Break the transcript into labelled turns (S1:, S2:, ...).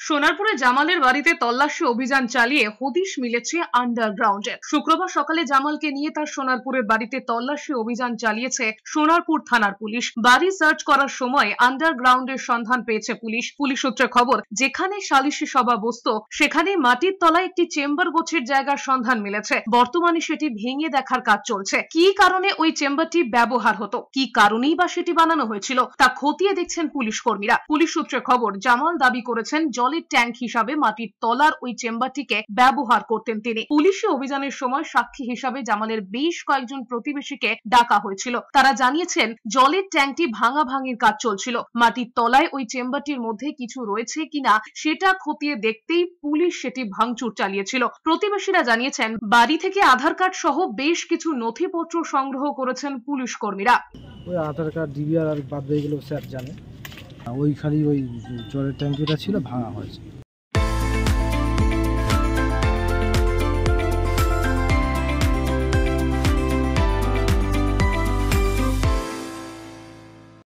S1: সোনারপুরে জামালের বাড়িতে তল্লাশি অভিযান চালিয়ে হদিশ মিলেছে আন্ডারগ্রাউন্ডের। শুক্রবার সকালে জামালকে নিয়ে তার সোনারপুরের বাড়িতে তল্লাশি অভিযান চালিয়েছে সোনারপুর থানার পুলিশ। বাড়ি সার্চ করার সময় আন্ডারগ্রাউন্ডের সন্ধান পেয়েছে পুলিশ। পুলিশ সূত্রে খবর, যেখানে সালিশি সভা বসতো সেখানে মাটির তলায় একটি চেম্বার গোছের জায়গার সন্ধান মিলেছে। বর্তমানে সেটি ভেঙে দেখার কাজ চলছে। কি কারণে ওই চেম্বারটি ব্যবহার হতো, কি কারণেই বা সেটি বানানো হয়েছিল, তা খতিয়ে দেখছেন পুলিশ কর্মীরা। পুলিশ সূত্রে খবর, জামাল দাবি করেছেন জলের ট্যাঙ্ক হিসাবে মাটির তলার ওই চেম্বারটিকে ব্যবহার করতেন তিনি। পুলিশি অভিযানের সময় সাক্ষী হিসাবে জামালের বেশ কয়েকজন প্রতিবেশীকে ডাকা হয়েছিল। তারা জানিয়েছেন জলের ট্যাঙ্কটি ভাঙাভাঙির কাজ চলছিল। মাটির তলায় ওই চেম্বারটির মধ্যে কিছু রয়েছে কিনা সেটা খতিয়ে দেখতেই পুলিশ সেটি ভাঙচুর চালিয়েছিল। প্রতিবেশীরা জানিয়েছেন বাড়ি থেকে আধার কার্ড সহ বেশ কিছু নথিপত্র সংগ্রহ করেছেন পুলিশ কর্মীরা।
S2: ওই আধার কার্ড, ডিবিআর আর বাদ এগুলো স্যার জানে। ওইখানে ওই জলের ট্যাঙ্কিটা ছিল, ভাঙা হয়েছে।